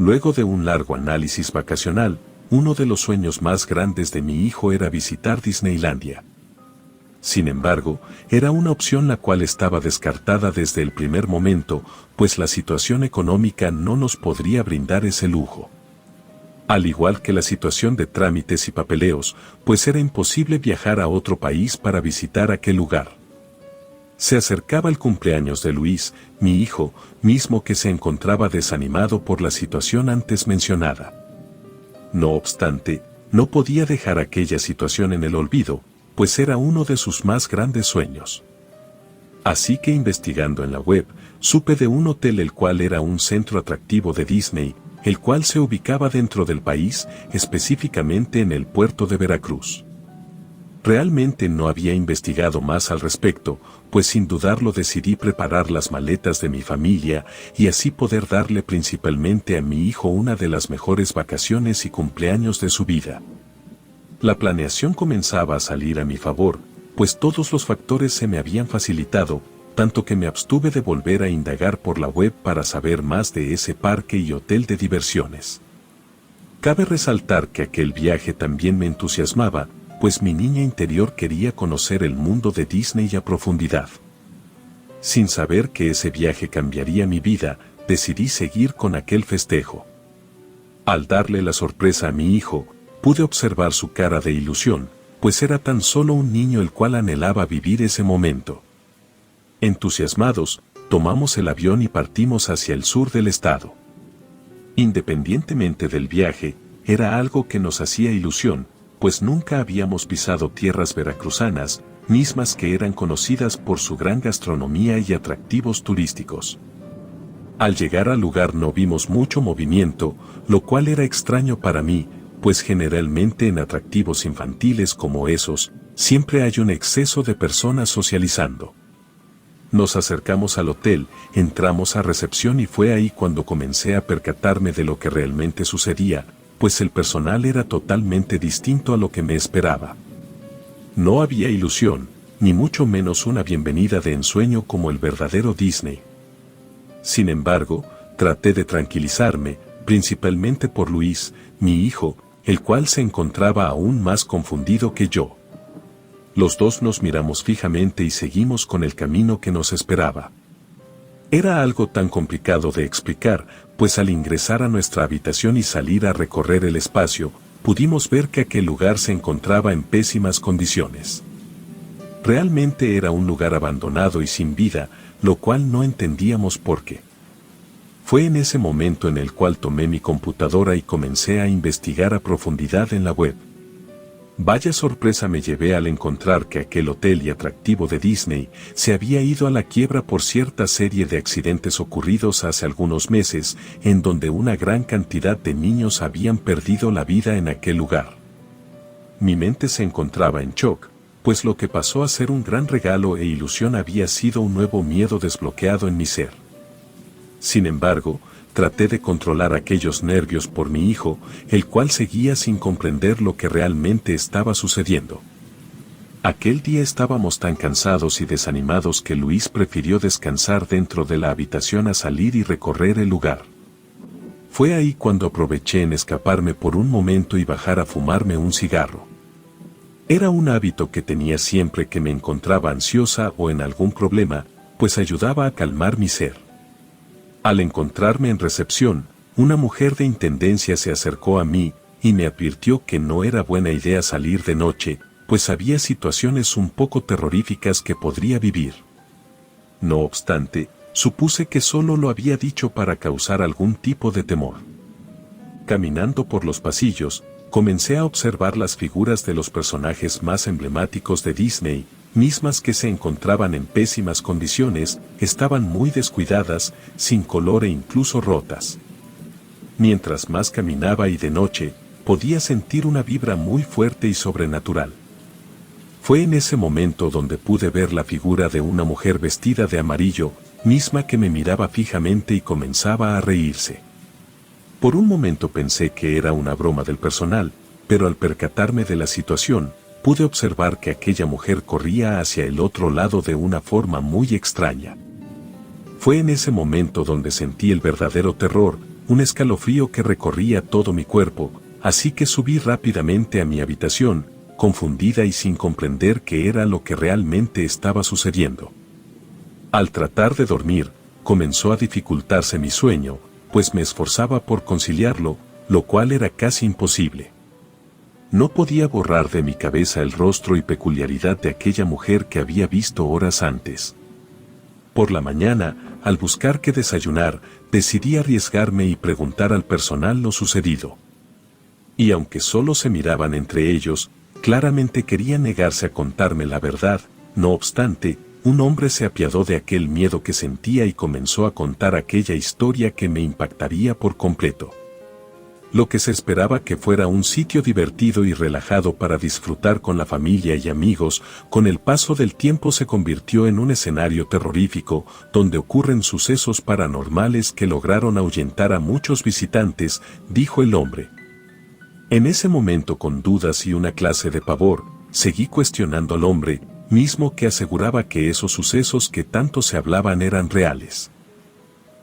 Luego de un largo análisis vacacional, uno de los sueños más grandes de mi hijo era visitar Disneylandia. Sin embargo, era una opción la cual estaba descartada desde el primer momento, pues la situación económica no nos podría brindar ese lujo. Al igual que la situación de trámites y papeleos, pues era imposible viajar a otro país para visitar aquel lugar. Se acercaba el cumpleaños de Luis, mi hijo, mismo que se encontraba desanimado por la situación antes mencionada. No obstante, no podía dejar aquella situación en el olvido, pues era uno de sus más grandes sueños. Así que investigando en la web, supe de un hotel el cual era un centro atractivo de Disney, el cual se ubicaba dentro del país, específicamente en el puerto de Veracruz. Realmente no había investigado más al respecto, pues sin dudarlo decidí preparar las maletas de mi familia y así poder darle principalmente a mi hijo una de las mejores vacaciones y cumpleaños de su vida. La planeación comenzaba a salir a mi favor, pues todos los factores se me habían facilitado, tanto que me abstuve de volver a indagar por la web para saber más de ese parque y hotel de diversiones. Cabe resaltar que aquel viaje también me entusiasmaba, pues mi niña interior quería conocer el mundo de Disney a profundidad. Sin saber que ese viaje cambiaría mi vida, decidí seguir con aquel festejo. Al darle la sorpresa a mi hijo, pude observar su cara de ilusión, pues era tan solo un niño el cual anhelaba vivir ese momento. Entusiasmados, tomamos el avión y partimos hacia el sur del estado. Independientemente del viaje, era algo que nos hacía ilusión, pues nunca habíamos pisado tierras veracruzanas, mismas que eran conocidas por su gran gastronomía y atractivos turísticos. Al llegar al lugar no vimos mucho movimiento, lo cual era extraño para mí, pues generalmente en atractivos infantiles como esos, siempre hay un exceso de personas socializando. Nos acercamos al hotel, entramos a recepción y fue ahí cuando comencé a percatarme de lo que realmente sucedía, pues el personal era totalmente distinto a lo que me esperaba. No había ilusión, ni mucho menos una bienvenida de ensueño como el verdadero Disney. Sin embargo, traté de tranquilizarme, principalmente por Luis, mi hijo, el cual se encontraba aún más confundido que yo. Los dos nos miramos fijamente y seguimos con el camino que nos esperaba. Era algo tan complicado de explicar, pues al ingresar a nuestra habitación y salir a recorrer el espacio, pudimos ver que aquel lugar se encontraba en pésimas condiciones. Realmente era un lugar abandonado y sin vida, lo cual no entendíamos por qué. Fue en ese momento en el cual tomé mi computadora y comencé a investigar a profundidad en la web. Vaya sorpresa me llevé al encontrar que aquel hotel y atractivo de Disney se había ido a la quiebra por cierta serie de accidentes ocurridos hace algunos meses, en donde una gran cantidad de niños habían perdido la vida en aquel lugar. Mi mente se encontraba en shock, pues lo que pasó a ser un gran regalo e ilusión había sido un nuevo miedo desbloqueado en mi ser. Sin embargo, traté de controlar aquellos nervios por mi hijo, el cual seguía sin comprender lo que realmente estaba sucediendo. Aquel día estábamos tan cansados y desanimados que Luis prefirió descansar dentro de la habitación a salir y recorrer el lugar. Fue ahí cuando aproveché en escaparme por un momento y bajar a fumarme un cigarro. Era un hábito que tenía siempre que me encontraba ansiosa o en algún problema, pues ayudaba a calmar mi ser. Al encontrarme en recepción, una mujer de intendencia se acercó a mí y me advirtió que no era buena idea salir de noche, pues había situaciones un poco terroríficas que podría vivir. No obstante, supuse que solo lo había dicho para causar algún tipo de temor. Caminando por los pasillos, comencé a observar las figuras de los personajes más emblemáticos de Disney, mismas que se encontraban en pésimas condiciones, estaban muy descuidadas, sin color e incluso rotas. Mientras más caminaba y de noche, podía sentir una vibra muy fuerte y sobrenatural. Fue en ese momento donde pude ver la figura de una mujer vestida de amarillo, misma que me miraba fijamente y comenzaba a reírse. Por un momento pensé que era una broma del personal, pero al percatarme de la situación, pude observar que aquella mujer corría hacia el otro lado de una forma muy extraña. Fue en ese momento donde sentí el verdadero terror, un escalofrío que recorría todo mi cuerpo, así que subí rápidamente a mi habitación, confundida y sin comprender qué era lo que realmente estaba sucediendo. Al tratar de dormir, comenzó a dificultarse mi sueño, pues me esforzaba por conciliarlo, lo cual era casi imposible. No podía borrar de mi cabeza el rostro y peculiaridad de aquella mujer que había visto horas antes. Por la mañana, al buscar qué desayunar, decidí arriesgarme y preguntar al personal lo sucedido. Y aunque solo se miraban entre ellos, claramente querían negarse a contarme la verdad. No obstante, un hombre se apiadó de aquel miedo que sentía y comenzó a contar aquella historia que me impactaría por completo. Lo que se esperaba que fuera un sitio divertido y relajado para disfrutar con la familia y amigos, con el paso del tiempo se convirtió en un escenario terrorífico, donde ocurren sucesos paranormales que lograron ahuyentar a muchos visitantes, dijo el hombre. En ese momento, con dudas y una clase de pavor, seguí cuestionando al hombre, mismo que aseguraba que esos sucesos que tanto se hablaban eran reales.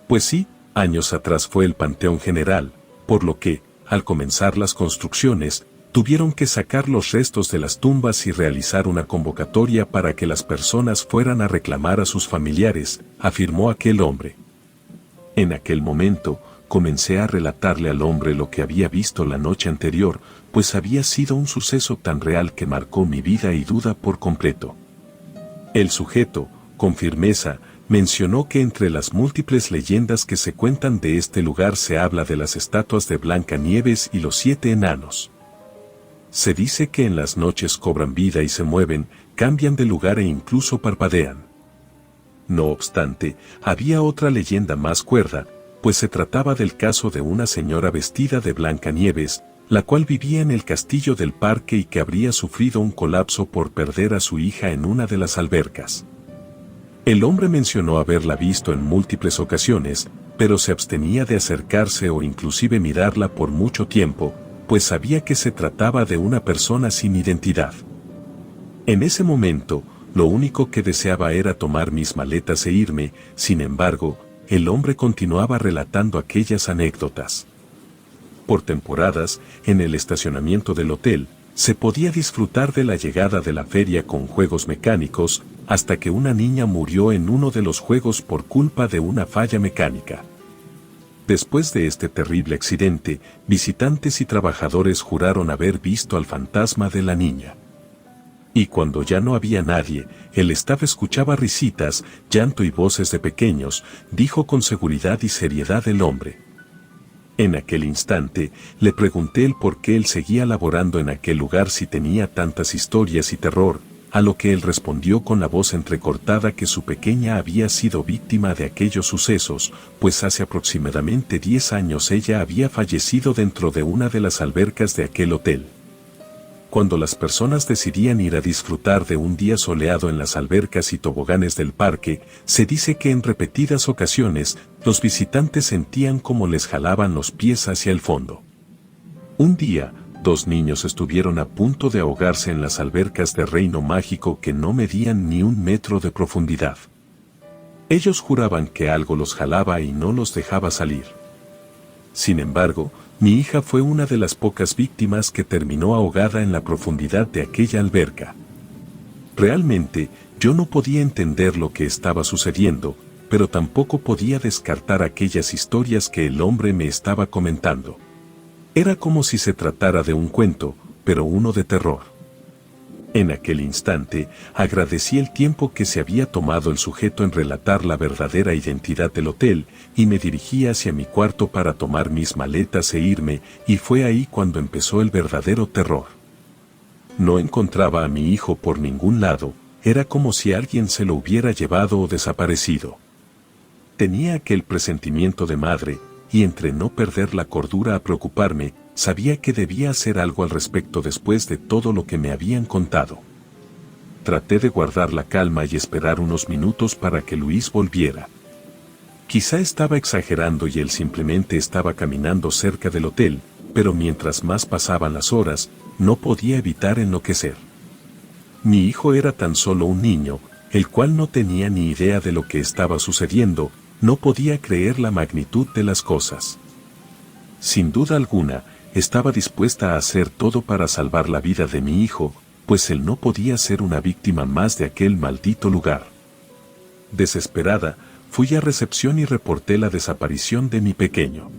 Pues sí, años atrás fue el Panteón General, por lo que, al comenzar las construcciones, tuvieron que sacar los restos de las tumbas y realizar una convocatoria para que las personas fueran a reclamar a sus familiares, afirmó aquel hombre. En aquel momento, comencé a relatarle al hombre lo que había visto la noche anterior, pues había sido un suceso tan real que marcó mi vida y duda por completo. El sujeto, con firmeza, mencionó que entre las múltiples leyendas que se cuentan de este lugar se habla de las estatuas de Blancanieves y los 7 enanos. Se dice que en las noches cobran vida y se mueven, cambian de lugar e incluso parpadean. No obstante, había otra leyenda más cuerda, pues se trataba del caso de una señora vestida de Blancanieves, la cual vivía en el castillo del parque y que habría sufrido un colapso por perder a su hija en una de las albercas. El hombre mencionó haberla visto en múltiples ocasiones, pero se abstenía de acercarse o inclusive mirarla por mucho tiempo, pues sabía que se trataba de una persona sin identidad. En ese momento, lo único que deseaba era tomar mis maletas e irme. Sin embargo, el hombre continuaba relatando aquellas anécdotas. Por temporadas, en el estacionamiento del hotel, se podía disfrutar de la llegada de la feria con juegos mecánicos, hasta que una niña murió en uno de los juegos por culpa de una falla mecánica. Después de este terrible accidente, visitantes y trabajadores juraron haber visto al fantasma de la niña. Y cuando ya no había nadie, el staff escuchaba risitas, llanto y voces de pequeños, dijo con seguridad y seriedad el hombre. En aquel instante, le pregunté el por qué él seguía laborando en aquel lugar si tenía tantas historias y terror, a lo que él respondió con la voz entrecortada que su pequeña había sido víctima de aquellos sucesos, pues hace aproximadamente 10 años ella había fallecido dentro de una de las albercas de aquel hotel. Cuando las personas decidían ir a disfrutar de un día soleado en las albercas y toboganes del parque, se dice que en repetidas ocasiones, los visitantes sentían como les jalaban los pies hacia el fondo. Un día, 2 niños estuvieron a punto de ahogarse en las albercas de Reino Mágico que no medían ni 1 metro de profundidad. Ellos juraban que algo los jalaba y no los dejaba salir. Sin embargo, mi hija fue una de las pocas víctimas que terminó ahogada en la profundidad de aquella alberca. Realmente, yo no podía entender lo que estaba sucediendo, pero tampoco podía descartar aquellas historias que el hombre me estaba comentando. Era como si se tratara de un cuento, pero uno de terror. En aquel instante, agradecí el tiempo que se había tomado el sujeto en relatar la verdadera identidad del hotel, y me dirigí hacia mi cuarto para tomar mis maletas e irme, y fue ahí cuando empezó el verdadero terror. No encontraba a mi hijo por ningún lado, era como si alguien se lo hubiera llevado o desaparecido. Tenía aquel presentimiento de madre, y entre no perder la cordura a preocuparme, sabía que debía hacer algo al respecto después de todo lo que me habían contado. Traté de guardar la calma y esperar unos minutos para que Luis volviera. Quizá estaba exagerando y él simplemente estaba caminando cerca del hotel, pero mientras más pasaban las horas, no podía evitar enloquecer. Mi hijo era tan solo un niño, el cual no tenía ni idea de lo que estaba sucediendo, no podía creer la magnitud de las cosas. Sin duda alguna, estaba dispuesta a hacer todo para salvar la vida de mi hijo, pues él no podía ser una víctima más de aquel maldito lugar. Desesperada, fui a recepción y reporté la desaparición de mi pequeño.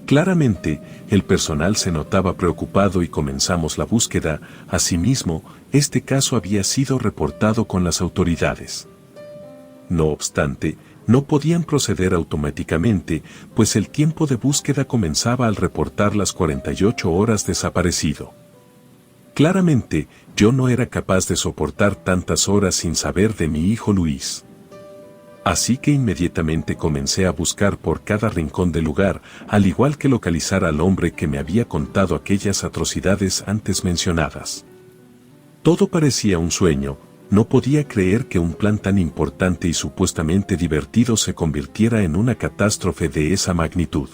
Claramente, el personal se notaba preocupado y comenzamos la búsqueda. Asimismo, este caso había sido reportado con las autoridades. No obstante, no podían proceder automáticamente, pues el tiempo de búsqueda comenzaba al reportar las 48 horas desaparecido. Claramente, yo no era capaz de soportar tantas horas sin saber de mi hijo Luis. Así que inmediatamente comencé a buscar por cada rincón del lugar, al igual que localizar al hombre que me había contado aquellas atrocidades antes mencionadas. Todo parecía un sueño. No podía creer que un plan tan importante y supuestamente divertido se convirtiera en una catástrofe de esa magnitud.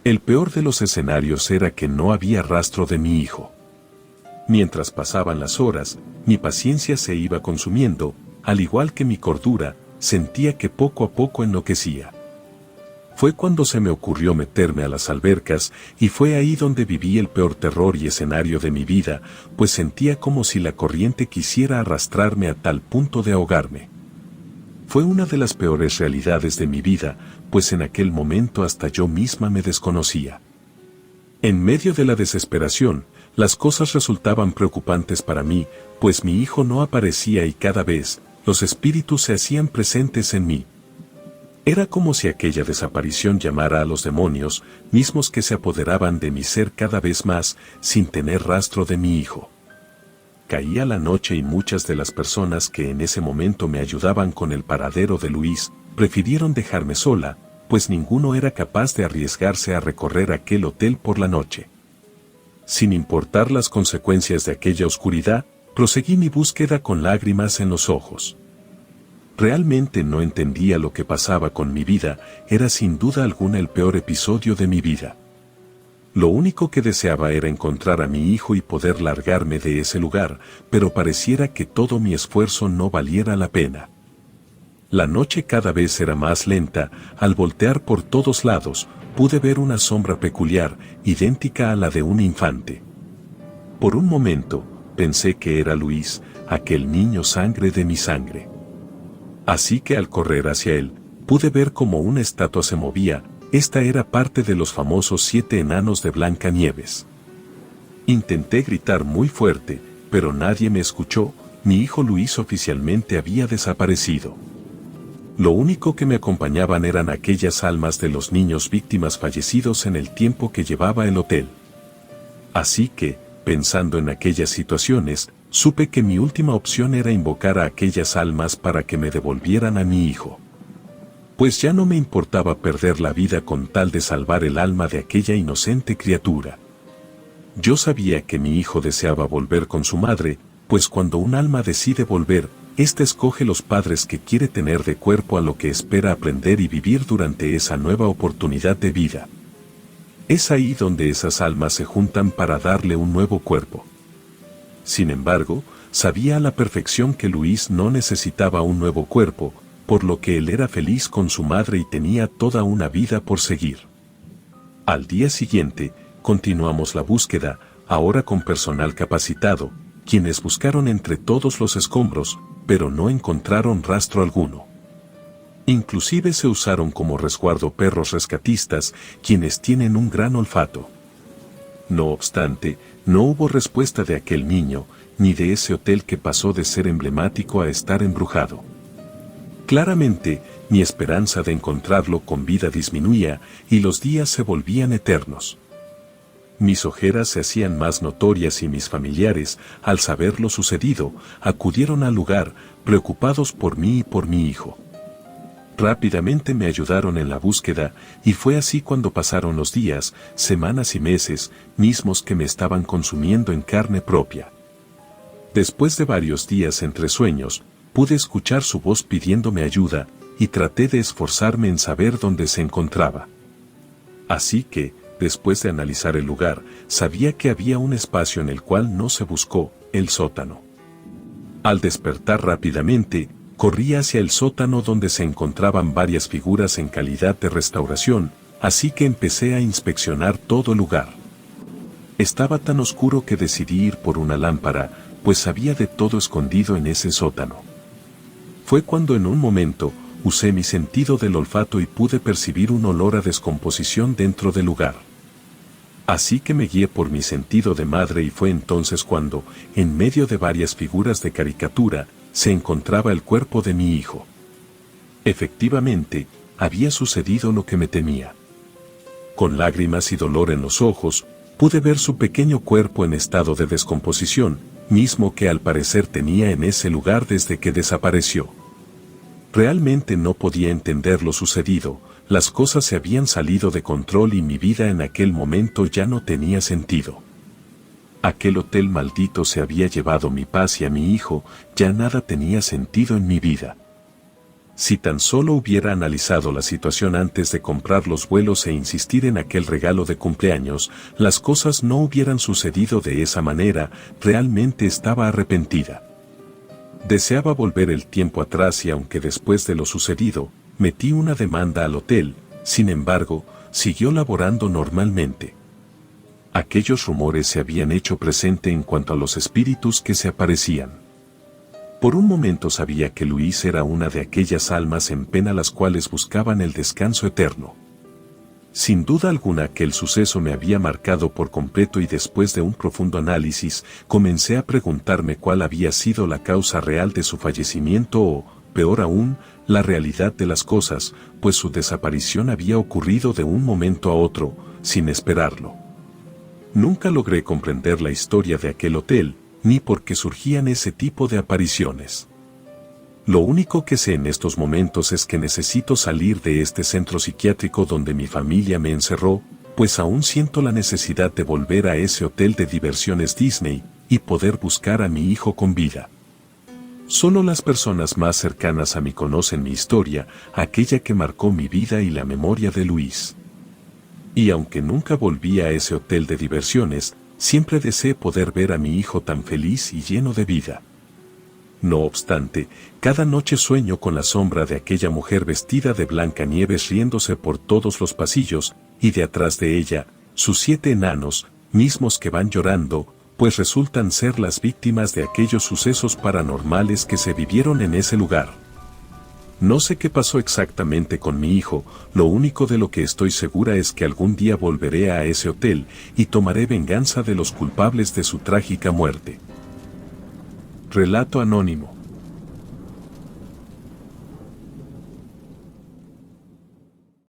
El peor de los escenarios era que no había rastro de mi hijo. Mientras pasaban las horas, mi paciencia se iba consumiendo, al igual que mi cordura, sentía que poco a poco enloquecía. Fue cuando se me ocurrió meterme a las albercas, y fue ahí donde viví el peor terror y escenario de mi vida, pues sentía como si la corriente quisiera arrastrarme a tal punto de ahogarme. Fue una de las peores realidades de mi vida, pues en aquel momento hasta yo misma me desconocía. En medio de la desesperación, las cosas resultaban preocupantes para mí, pues mi hijo no aparecía y cada vez, los espíritus se hacían presentes en mí. Era como si aquella desaparición llamara a los demonios, mismos que se apoderaban de mi ser cada vez más, sin tener rastro de mi hijo. Caía la noche y muchas de las personas que en ese momento me ayudaban con el paradero de Luis, prefirieron dejarme sola, pues ninguno era capaz de arriesgarse a recorrer aquel hotel por la noche. Sin importar las consecuencias de aquella oscuridad, proseguí mi búsqueda con lágrimas en los ojos. Realmente no entendía lo que pasaba con mi vida, era sin duda alguna el peor episodio de mi vida. Lo único que deseaba era encontrar a mi hijo y poder largarme de ese lugar, pero pareciera que todo mi esfuerzo no valiera la pena. La noche cada vez era más lenta. Al voltear por todos lados, pude ver una sombra peculiar, idéntica a la de un infante. Por un momento, pensé que era Luis, aquel niño sangre de mi sangre. Así que al correr hacia él, pude ver cómo una estatua se movía. Esta era parte de los famosos 7 enanos de Blancanieves. Intenté gritar muy fuerte, pero nadie me escuchó. Mi hijo Luis oficialmente había desaparecido. Lo único que me acompañaban eran aquellas almas de los niños víctimas fallecidos en el tiempo que llevaba el hotel. Así que, pensando en aquellas situaciones, supe que mi última opción era invocar a aquellas almas para que me devolvieran a mi hijo. Pues ya no me importaba perder la vida con tal de salvar el alma de aquella inocente criatura. Yo sabía que mi hijo deseaba volver con su madre, pues cuando un alma decide volver, ésta escoge los padres que quiere tener de cuerpo a lo que espera aprender y vivir durante esa nueva oportunidad de vida. Es ahí donde esas almas se juntan para darle un nuevo cuerpo. Sin embargo, sabía a la perfección que Luis no necesitaba un nuevo cuerpo, por lo que él era feliz con su madre y tenía toda una vida por seguir. Al día siguiente, continuamos la búsqueda, ahora con personal capacitado, quienes buscaron entre todos los escombros, pero no encontraron rastro alguno. Inclusive se usaron como resguardo perros rescatistas, quienes tienen un gran olfato. No obstante, no hubo respuesta de aquel niño, ni de ese hotel que pasó de ser emblemático a estar embrujado. Claramente, mi esperanza de encontrarlo con vida disminuía, y los días se volvían eternos. Mis ojeras se hacían más notorias y mis familiares, al saber lo sucedido, acudieron al lugar, preocupados por mí y por mi hijo. Rápidamente me ayudaron en la búsqueda, y fue así cuando pasaron los días, semanas y meses, mismos que me estaban consumiendo en carne propia. Después de varios días entre sueños, pude escuchar su voz pidiéndome ayuda, y traté de esforzarme en saber dónde se encontraba. Así que, después de analizar el lugar, sabía que había un espacio en el cual no se buscó, el sótano. Al despertar rápidamente, corrí hacia el sótano donde se encontraban varias figuras en calidad de restauración, así que empecé a inspeccionar todo el lugar. Estaba tan oscuro que decidí ir por una lámpara, pues había de todo escondido en ese sótano. Fue cuando en un momento, usé mi sentido del olfato y pude percibir un olor a descomposición dentro del lugar. Así que me guié por mi sentido de madre y fue entonces cuando, en medio de varias figuras de caricatura, se encontraba el cuerpo de mi hijo. Efectivamente, había sucedido lo que me temía. Con lágrimas y dolor en los ojos, pude ver su pequeño cuerpo en estado de descomposición, mismo que al parecer tenía en ese lugar desde que desapareció. Realmente no podía entender lo sucedido, las cosas se habían salido de control y mi vida en aquel momento ya no tenía sentido. Aquel hotel maldito se había llevado mi paz y a mi hijo, ya nada tenía sentido en mi vida. Si tan solo hubiera analizado la situación antes de comprar los vuelos e insistir en aquel regalo de cumpleaños, las cosas no hubieran sucedido de esa manera, realmente estaba arrepentida. Deseaba volver el tiempo atrás y aunque después de lo sucedido, metí una demanda al hotel, sin embargo, siguió laborando normalmente. Aquellos rumores se habían hecho presente en cuanto a los espíritus que se aparecían. Por un momento sabía que Luis era una de aquellas almas en pena las cuales buscaban el descanso eterno. Sin duda alguna aquel suceso me había marcado por completo y después de un profundo análisis, comencé a preguntarme cuál había sido la causa real de su fallecimiento o, peor aún, la realidad de las cosas, pues su desaparición había ocurrido de un momento a otro, sin esperarlo. Nunca logré comprender la historia de aquel hotel, ni por qué surgían ese tipo de apariciones. Lo único que sé en estos momentos es que necesito salir de este centro psiquiátrico donde mi familia me encerró, pues aún siento la necesidad de volver a ese hotel de diversiones Disney y poder buscar a mi hijo con vida. Solo las personas más cercanas a mí conocen mi historia, aquella que marcó mi vida y la memoria de Luis. Y aunque nunca volví a ese hotel de diversiones, siempre deseé poder ver a mi hijo tan feliz y lleno de vida. No obstante, cada noche sueño con la sombra de aquella mujer vestida de Blancanieves riéndose por todos los pasillos, y de atrás de ella, sus 7 enanos, mismos que van llorando, pues resultan ser las víctimas de aquellos sucesos paranormales que se vivieron en ese lugar. No sé qué pasó exactamente con mi hijo, lo único de lo que estoy segura es que algún día volveré a ese hotel y tomaré venganza de los culpables de su trágica muerte. Relato anónimo.